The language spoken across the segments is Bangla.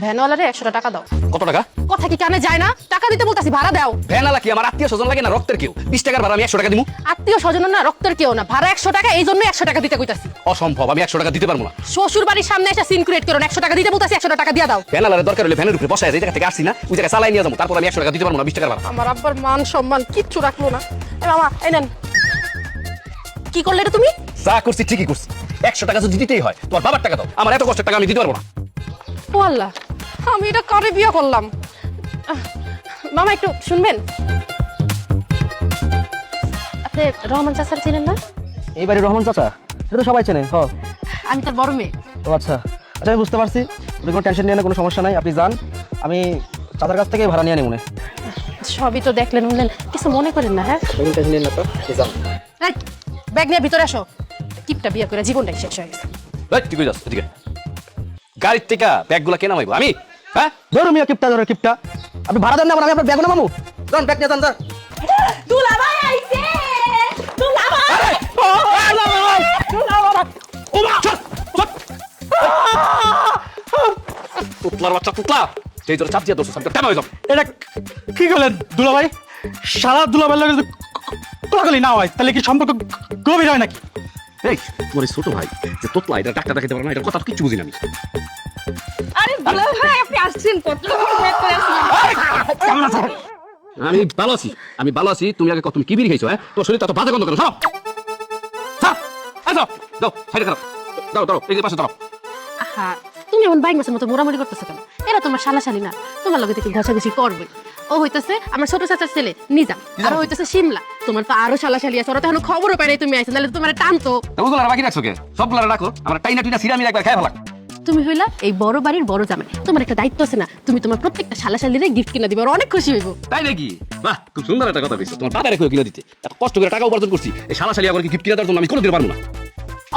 ভ্যানওয়ালারে 100 টাকা দাও। কত টাকা? কথা কি কানে যায় না? টাকা দিতে বলতাছি, ভাড়া দাও। ভ্যানালা কি আমার আত্মীয় স্বজন লাগে না রক্তের কেউ? 20 টাকার ভাড়া আমি 100 টাকা দিমু? আত্মীয় স্বজন না, রক্তের কেউ না, ভাড়া 100 টাকা, এই জন্য 100 টাকা দিতে কইতাছি। অসম্ভব, আমি 100 টাকা দিতে পারবো না। শ্বশুর বাড়ির সামনে এসে সিন ক্রিয়েট করো না, 100 টাকা দিতে বলতাছি, 100 টাকা দিয়া দাও। ভ্যানালারে দরকার হলে ভ্যানের উপরে বসায় যে জায়গা থেকে আসছি না ওই জায়গায় চালাই নিয়ে যাবো, তারপর আমি 100 টাকা দিতে পারবো না। 20 টাকার ভাড়া। আমার আব্বার মান সম্মান কিচ্ছু রাখলো না। এ মামা, এই নেন। কি করলে এটা তুমি? যা করছি ঠিকই করছি। 100 টাকা যদি দিতেই হয় তোমার বাবার টাকা দাও, আমার এত কষ্টের টাকা আমি দিতে পারবো না। ও আল্লাহ, আমি এটা কারে বিয়ে করলাম? মামা একটু শুনবেন? আপনি রহমান চাচার চিনেন না? এই বাড়ির রহমান চাচা, এটা তো সবাই চেনে। আমি তার বড় মেয়ে। ও আচ্ছা আচ্ছা, আমি বুঝতে পারছি। আপনি কোনো টেনশন নিয়ে না, কোনো সমস্যা নাই, আপনি যান। আমি চাচার কাছ থেকে ভাড়া নিয়ে নেব। সবই তো দেখলেন শুনলেন, কিছু মনে করেন না? হ্যাঁ, টেনশন নিয়ে না তো, যান। এই, ব্যাগ নিয়ে ভিতরে আসো। কিপটা বিয়ে করে জীবনটাই শেষ হয়ে গেছে। এই, তুই কই যাস? এদিকে। গাড়ির থেকে ব্যাগগুলা কে নামাইবো আমি? হ্যাঁ, ধরো মিয়া, কিপটা ধরো, কিপটা। আপনি ভাড়া দেন না, আমি আপনার ব্যাগ না মামু। যান, ব্যাগ নিয়ে যান, যান। দুলাভাই আইছে, দুলাভাই। তুতলার বাচ্চা তুতলা, সেই তোর চাপ দিয়ে দোষ সব কেন হয়ে যাবে? এটা কি করলেন দুলাভাই? সারা দুলাভাইয়ের লগে যদি কোলাকুলি না হয় তাহলে কি সম্পর্ক গভীর হয় নাকি? এই তোমার এই ছোট ভাই যে তোতলা, এটা ডাক্তার দেখাতে পারে না, এটা কথা তো কিচ্ছু বুঝি না আমি। আরে দুলাভাই, আপনি আসছেন কত ব্যাগ করে আসছেন? আমি ভালো আছি, আমি ভালো আছি। তুমি আগে তুমি কি বিড়ি খাইছো? হ্যাঁ, তোর শরীর এত বাজে গন্ধ কেন? সব দাও, সাইডে খারাপ দাও, দাও এই যে পাশে দাও। আহা, তুমি এমন বাইক মাছের মতো মোড়ামুড়ি করতেছো কেন? এরা তোমার শালাশালি না, তোমার লগে থেকে ঘষাঘষি করবে। ও হইতেছে আমার ছোট চাচার ছেলে নিজাম, আর ও হইতেছে শিমলা। তোমার তো আরো শালাশালি আছে, ওরা তো এখনো খবরও পাই নাই তুমি আইছো, তাহলে তোমার টানতো। ওগুলো বাকি রাখছো কে? সবগুলো রাখো, আমার টাইনা টুইনা সিরামি একবার খাই ভালো। তুমি হইলা এই বড় বাড়ির বড় জামাই, তোমার একটা দায়িত্ব আছে না? তুমি তোমার প্রত্যেকটা শালাশালিরে গিফট কিনে দিবে, ওরা অনেক খুশি হইব। তাই নাকি? বাহ, খুব সুন্দর একটা কথা বলছো। তোমার বাবা রেখে কিনে দিতে এত কষ্ট করে টাকা উপার্জন করছি, এই শালাশালি আবার কি গিফট কিনে দেওয়ার জন্য আমি কোনোদিন পারবো না।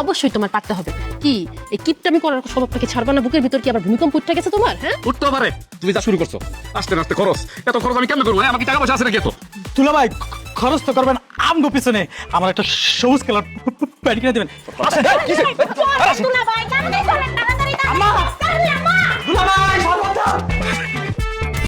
অবশ্যই তোমার পারতে হবে। কি এই কিপটামি করার স্বভাবটাকে ছাড়বা না? বুকের ভিতর কি আবার ভূমিকম্প উঠে গেছে তোমার? হ্যাঁ, উঠতেও পারে। তুমি যা শুরু করছো, আস্তে আস্তে খরচ, এত খরচ আমি কেমন করবো? আমাকে টাকা পয়সা আছে নাকি এত? দুলাভাই খরচ তো করবেন আমগো পিছনে, আমার একটা সবুজ কালার প্যান্ট কিনে দেবেন। আচ্ছা, আম্মা